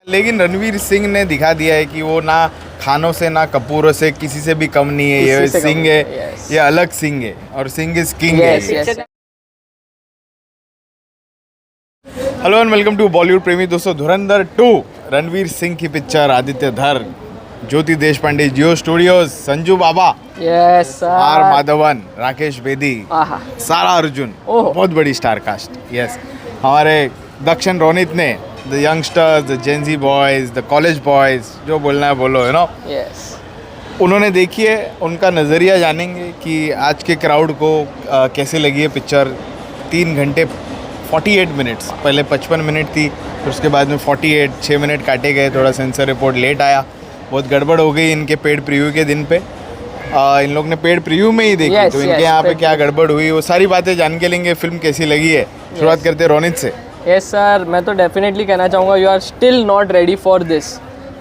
लेकिन रणवीर सिंह ने दिखा दिया है कि वो ना खानों से ना कपूरों से किसी से भी कम नहीं है। ये सिंह है, ये अलग सिंह है और सिंह इज किंग है। Hello and welcome to Bollywood प्रेमी दोस्तों। धुरंधर 2 रणवीर सिंह की picture, Aditya Dhar, Jyoti Deshpande, Jio studios, Sanju Baba, R Madhavan, Rakesh Bedi, Sara Arjun, बहुत बड़ी स्टार कास्ट। यस, हमारे दक्षिण रोनित ने the youngsters, the Gen Z boys, the college boys, जो बोलना है बोलो, यू नो। उन्होंने देखी है, उनका नज़रिया जानेंगे कि आज के क्राउड को कैसे लगी है पिक्चर। 3 घंटे 48 मिनट्स, पहले 55 मिनट थी, फिर उसके बाद में 48, 6 मिनट काटे गए, थोड़ा सेंसर रिपोर्ट लेट आया, बहुत गड़बड़ हो गई इनके पेड प्रीव्यू के दिन पे। इन लोग ने पेड प्रीव्यू में ही देखी, तो इनके यहाँ पे क्या गड़बड़ हुई वो सारी बातें जान के लेंगे। फिल्म कैसी लगी है, शुरुआत करते हैं रोनित से। यस सर, मैं तो डेफिनेटली कहना चाहूँगा you are still not ready for this.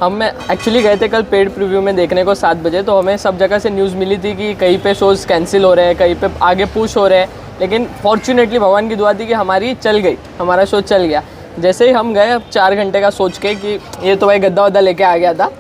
हम एक्चुअली गए थे कल पेड प्रीव्यू में देखने को 7 बजे, तो हमें सब जगह से न्यूज़ मिली थी कि कहीं पे शोज़ कैंसिल हो रहे हैं, कहीं पे आगे पुश हो रहे हैं, लेकिन फॉर्चुनेटली भगवान की दुआ थी कि हमारी चल गई, हमारा शो चल गया। जैसे ही हम गए 4 घंटे का सोच के कि ये तो भाई गद्दा वद्दा लेके आ गया था,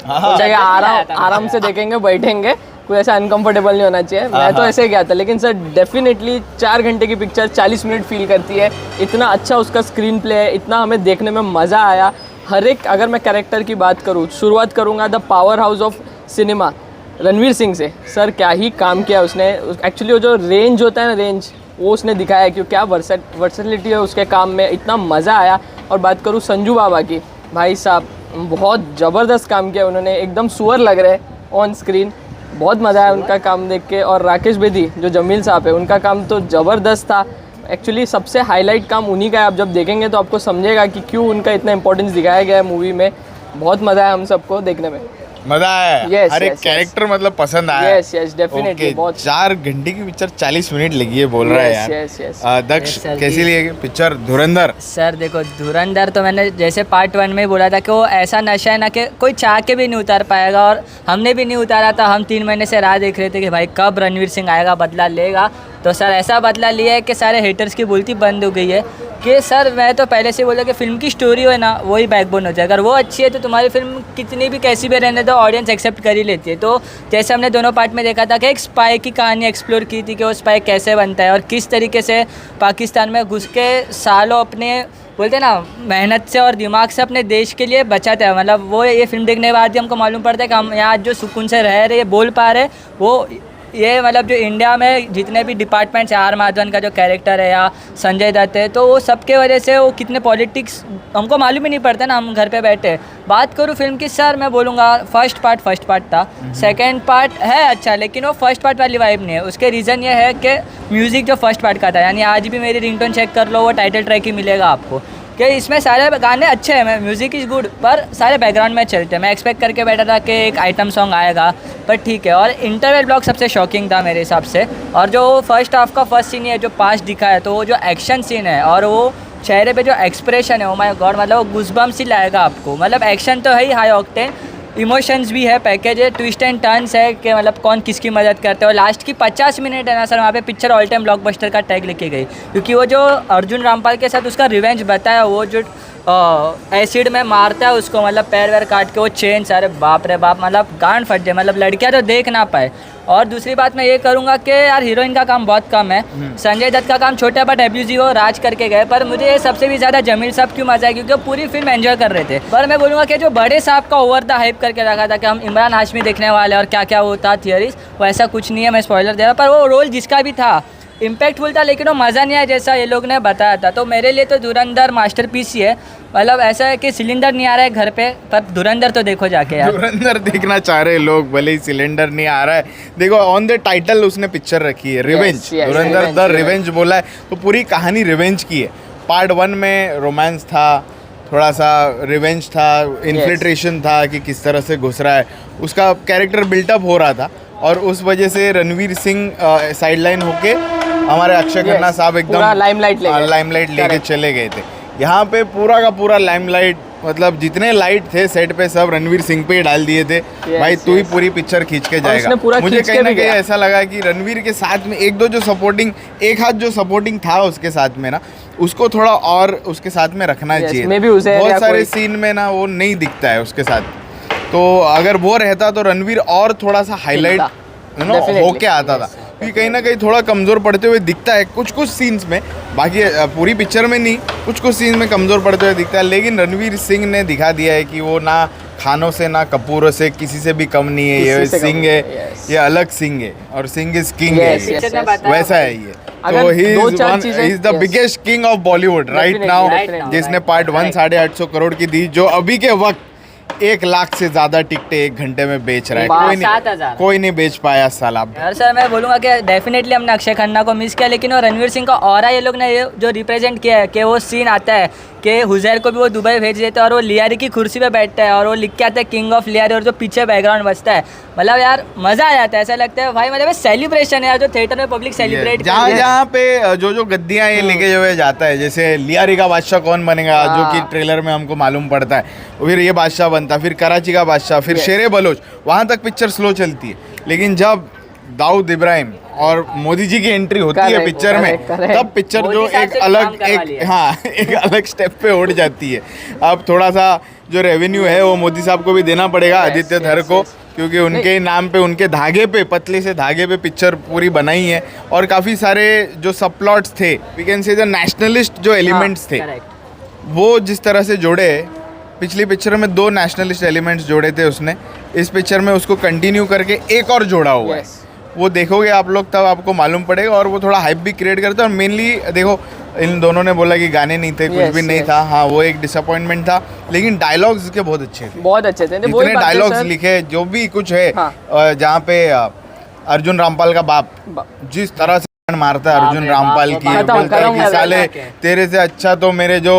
आराम से देखेंगे, बैठेंगे, कोई ऐसा अनकंफर्टेबल नहीं होना चाहिए। मैं तो ऐसे ही गया था, लेकिन सर डेफिनेटली 4 घंटे की पिक्चर 40 मिनट फील करती है। इतना अच्छा उसका स्क्रीन प्ले है, इतना हमें देखने में मज़ा आया। हर एक, अगर मैं कैरेक्टर की बात करूँ, शुरुआत करूँगा the power house of cinema Ranveer Singh से। सर क्या ही काम किया उसने। एक्चुअली वो जो रेंज होता है ना, रेंज वो उसने दिखाया कि क्या वर्सेटिलिटी है उसके काम में, इतना मज़ा आया। और बात करूँ संजू बाबा की, भाई साहब बहुत ज़बरदस्त काम किया उन्होंने, एकदम सुअर लग रहे ऑन स्क्रीन, बहुत मज़ा आया उनका काम देख के। और राकेश बेदी जो जमील साहब है, उनका काम तो ज़बरदस्त था। एक्चुअली सबसे हाईलाइट काम उन्हीं का है। आप जब देखेंगे तो आपको समझेगा कि क्यों उनका इतना इंपॉर्टेंस दिखाया गया है मूवी में। बहुत मज़ा आया हम सबको देखने में, मजा आया। हर एक कैरेक्टर मतलब पसंद आया। Yes definitely. बहुत 4 घंटे की पिक्चर 40 मिनट लगी है बोल रहा है यार। दक्ष कैसी लगी पिक्चर धुरंधर? सर देखो, धुरंधर तो मैंने जैसे पार्ट 1 में बोला था कि वो ऐसा नशा है ना कि कोई चाह के भी नहीं उतार पाएगा, और हमने भी नहीं उतारा था। हम 3 महीने से राह देख रहे थे कि भाई कब रणवीर सिंह आएगा, बदला लेगा। तो सर ऐसा बदला लिया है कि सारे हेटर्स की बोलती बंद हो गई है कि सर मैं तो पहले से बोला कि फिल्म की स्टोरी है ना, वही बैकबोन हो जाए। अगर वो अच्छी है तो तुम्हारी फिल्म कितनी भी कैसी भी रहने दो, ऑडियंस एक्सेप्ट कर ही लेती है। तो जैसे हमने दोनों पार्ट में देखा था कि एक स्पाई की कहानी एक्सप्लोर की थी कि वो स्पाई कैसे बनता है और किस तरीके से पाकिस्तान में घुस के सालों अपने बोलते हैं ना मेहनत से और दिमाग से अपने देश के लिए बचाते हैं। मतलब वो ये फिल्म देखने के बाद ही हमको मालूम पड़ता है कि हम यहाँ जो सुकून से रह रहे, बोल पा रहे, वो ये मतलब जो इंडिया में जितने भी डिपार्टमेंट्स है, आर माधवन का जो कैरेक्टर है या संजय दत्त है, तो वो सबके वजह से वो कितने पॉलिटिक्स हमको मालूम ही नहीं पड़ता ना, हम घर पे बैठे। बात करूँ फिल्म की सर, मैं बोलूँगा फर्स्ट पार्ट था, सेकंड पार्ट है अच्छा, लेकिन वो फर्स्ट पार्ट वाली वाइब नहीं है। उसके रीज़न ये है कि म्यूज़िक जो फर्स्ट पार्ट का था, यानी आज भी मेरी रिंगटोन चेक कर लो, वो टाइटल ट्रैक ही मिलेगा आपको, कि इसमें सारे गाने अच्छे हैं, म्यूज़िक इज़ गुड, पर सारे बैकग्राउंड में चलते हैं। मैं एक्सपेक्ट करके बैठा था कि एक आइटम सॉन्ग आएगा, पर ठीक है। और इंटरवल ब्लॉक सबसे शॉकिंग था मेरे हिसाब से। और जो फर्स्ट हाफ का फर्स्ट सीन है जो पास्ट दिखा है, तो वो जो एक्शन सीन है और वो चेहरे पे जो एक्सप्रेशन है, ओ माय गॉड, मतलब वो गूज़बम्स सी लाएगा आपको। मतलब एक्शन तो है ही हाई ऑक्टेन, इमोशंस भी है, पैकेज है, ट्विस्ट एंड टर्न्स है कि मतलब कौन किसकी मदद करते हैं। और लास्ट की 50 मिनट है ना सर, वहाँ पे पिक्चर ऑल टाइम ब्लॉकबस्टर का टैग लेके गई, क्योंकि वो जो अर्जुन रामपाल के साथ उसका रिवेंज बताया, वो जो एसिड में मारता है उसको, मतलब पैर वैर काट के वो चेन, सारे बाप रे बाप, मतलब गांड फट जाए, मतलब लड़कियाँ तो देख ना पाए। और दूसरी बात मैं ये करूँगा कि यार हीरोइन का काम बहुत कम है, संजय दत्त का काम छोटा बट एब्यूजी वो राज करके गए। पर मुझे ये सबसे भी ज़्यादा जमील साहब क्यों मजा है, क्योंकि वो पूरी फिल्म एंजॉय कर रहे थे। पर मैं बोलूँगा कि जो बड़े साहब का ओवर द हाइप करके रखा था कि हम इमरान हाशमी देखने वाले और क्या क्या वो था थियरीज, वो ऐसा कुछ नहीं है, मैं स्पॉइलर दे रहा, पर वो रोल जिसका भी था इम्पैक्टफुल था, लेकिन वो मज़ा नहीं आया जैसा ये लोग ने बताया था। तो मेरे लिए तो धुरंधर मास्टरपीस ही है। मतलब ऐसा है कि सिलेंडर नहीं आ रहा है घर पे, पर धुरंधर तो देखो जाके यार। धुरंधर देखना चाह रहे लोग, भले ही सिलेंडर नहीं आ रहा है। देखो ऑन द टाइटल उसने पिक्चर रखी है रिवेंज, धुरंधर द रिवेंज बोला है, तो पूरी कहानी रिवेंज की है। पार्ट 1 में रोमांस था, थोड़ा सा रिवेंज था, इन्फिल्ट्रेशन था कि किस तरह से घुस रहा है, उसका कैरेक्टर बिल्टअप हो रहा था, और उस वजह से रणवीर सिंह साइडलाइन होके हमारे अक्षय खन्ना साहब एकदम लाइमलाइट लेके चले गए थे। यहाँ पे पूरा का पूरा लाइमलाइट मतलब जितने लाइट थे सेट पे सब रणवीर सिंह पे ही डाल दिए थे। भाई तू ही पूरी पिक्चर खींच के जाएगा। मुझे कहीं ना कहीं ऐसा लगा कि रणवीर के साथ में एक हाथ जो सपोर्टिंग था उसके साथ में ना, उसको थोड़ा और उसके साथ में रखना चाहिए। बहुत सारे सीन में ना वो नहीं दिखता है उसके साथ, तो अगर वो रहता तो रणवीर और थोड़ा सा हाईलाइट होके आता था। क्योंकि कहीं ना कहीं थोड़ा कमज़ोर पड़ते हुए दिखता है कुछ सीन्स में, बाकी पूरी पिक्चर में नहीं, कुछ सीन्स में कमज़ोर पड़ते हुए दिखता है। लेकिन रणवीर सिंह ने दिखा दिया है कि वो ना खानों से ना कपूरों से किसी से भी कम नहीं है। ये सिंह है, ये अलग सिंह है और सिंह इज किंग है, वैसा है ये। तो he is the biggest king of Bollywood right now, जिसने पार्ट 1 850 करोड़ की दी, जो अभी के वक्त 1 लाख से ज्यादा टिकटें 1 घंटे में बेच रहा है। कोई नहीं बेच पाया साला। यार सर मैं बोलूँगा कि डेफिनेटली हमने अक्षय खन्ना को मिस किया, लेकिन वो रणवीर सिंह का ऑरा ये लोग ने ये जो रिप्रेजेंट किया है कि वो सीन आता है कि हुजैर को भी वो दुबई भेज देते हैं और वो लियारी की कुर्सी पे बैठता है और वो लिख के आता है किंग ऑफ लियारी, और जो पीछे बैकग्राउंड बजता है, मतलब यार मज़ा आ जाता है। ऐसा लगता है भाई मतलब सेलिब्रेशन है यार, जो थिएटर में पब्लिक सेलिब्रेट जहाँ पे जो गद्दियाँ ये लेके जो है जाता है, जैसे लियारी का बादशाह कौन बनेगा जो कि ट्रेलर में हमको मालूम पड़ता है, फिर ये बादशाह बनता, फिर कराची का बादशाह, फिर शेरे बलोच, वहाँ तक पिक्चर स्लो चलती है। लेकिन जब दाऊद इब्राहिम और मोदी जी की एंट्री होती है पिक्चर में, तब पिक्चर जो एक अलग स्टेप पे उड़ जाती है। अब थोड़ा सा जो रेवेन्यू है वो मोदी साहब को भी देना पड़ेगा, आदित्य धर को, क्योंकि उनके नाम पे, उनके धागे पे, पतले से धागे पे पिक्चर पूरी बनाई है। और काफ़ी सारे जो सब प्लॉट्स थे, we can say the nationalist जो एलिमेंट्स थे, वो जिस तरह से जोड़े, पिछली पिक्चर में 2 नेशनलिस्ट एलिमेंट्स जोड़े थे उसने, इस पिक्चर में उसको कंटिन्यू करके एक और जोड़ा हुआ है। वो देखोगे आप लोग तब आपको मालूम पड़ेगा, और वो थोड़ा हाइप भी क्रिएट करता है। और मेनली देखो, इन दोनों ने बोला कि गाने नहीं थे, कुछ भी नहीं था, हाँ वो एक डिसअपॉइंटमेंट था, लेकिन डायलॉग्स इसके बहुत अच्छे थे, बहुत अच्छे थे। जितने डायलॉग्स लिखे, जो भी कुछ है, जहाँ पे अर्जुन रामपाल का बाप जिस तरह से मारता है अर्जुन रामपाल की, बोलता है कि साले तेरे से अच्छा तो मेरे जो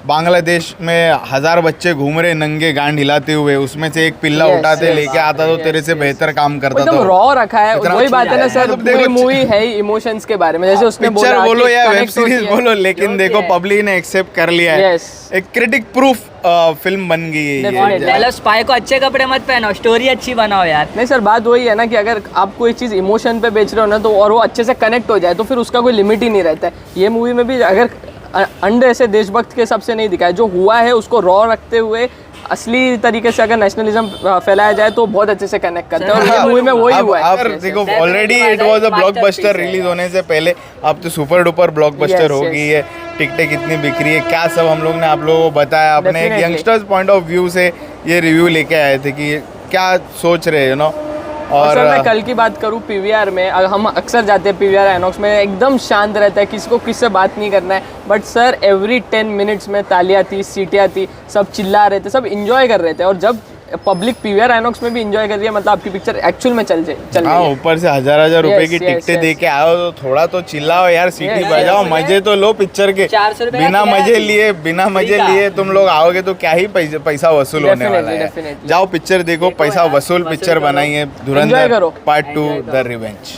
बांग्लादेश में 1000 बच्चे घूम रहे नंगे गांड हिलाते हुए, उसमें से एक पिल्ला उठाते लेके आता तो तेरे से बेहतर काम करता। तो रॉ रखा है, वही बात है ना सर, पूरी मूवी है ही इमोशंस के बारे में, जैसे उसने पिक्चर बोलो या वेब सीरीज बोलो, लेकिन देखो पब्लिक ने एक्सेप्ट कर लिया है, एक क्रिटिक प्रूफ फिल्म बन गई है। स्पाई को अच्छे कपड़े मत पहनो, स्टोरी अच्छी बनाओ यार। नहीं सर, बात वही है ना कि अगर आप कोई चीज़ इमोशन पे बेच रहे हो ना, तो और वो अच्छे से कनेक्ट हो जाए तो फिर उसका कोई लिमिट ही नहीं रहता है। ये मूवी में भी अगर अंडे ऐसे देशभक्त के सबसे नहीं दिखाया, जो हुआ है उसको रॉ रखते हुए असली तरीके से अगर नेशनलिज्म फैलाया जाए तो बहुत अच्छे से कनेक्ट करते हैं, और ये मूवी में वही हुआ है। अब देखो already it was a blockbuster release होने से पहले, अब तो सुपर डुपर ब्लॉकबस्टर हो गई है। टिकटें कितनी बिक रही है, क्या सब हम लोग ने आप लोगों को बताया। अपने एक यंगस्टर्स पॉइंट ऑफ व्यू से ये रिव्यू लेके आए थे कि क्या सोच रहे यू नो। और सर मैं कल की बात करूँ, पीवीआर में हम अक्सर जाते हैं, पीवीआर आइनॉक्स में एकदम शांत रहता है, किसी को किससे बात नहीं करना है, बट सर एवरी 10 मिनट्स में तालियां थी, सीटियाँ थी, सब चिल्ला रहे थे, सब इंजॉय कर रहे थे। और जब पब्लिक पीवीआर आइनॉक्स में भी इंजॉय कर रही है, मतलब आपकी पिक्चर एक्चुअल में चल रही है। ऊपर से 1000 रुपए की टिकटें दे के आओ तो थोड़ा तो चिल्लाओ यार, सीटी बजाओ, मजे तो लो पिक्चर के। बिना मजे लिए तुम लोग आओगे तो क्या ही पैसा वसूल होने वाला है। जाओ पिक्चर देखो, पैसा वसूल पिक्चर बनाई है धुरंधर पार्ट 2 द रिवेंज।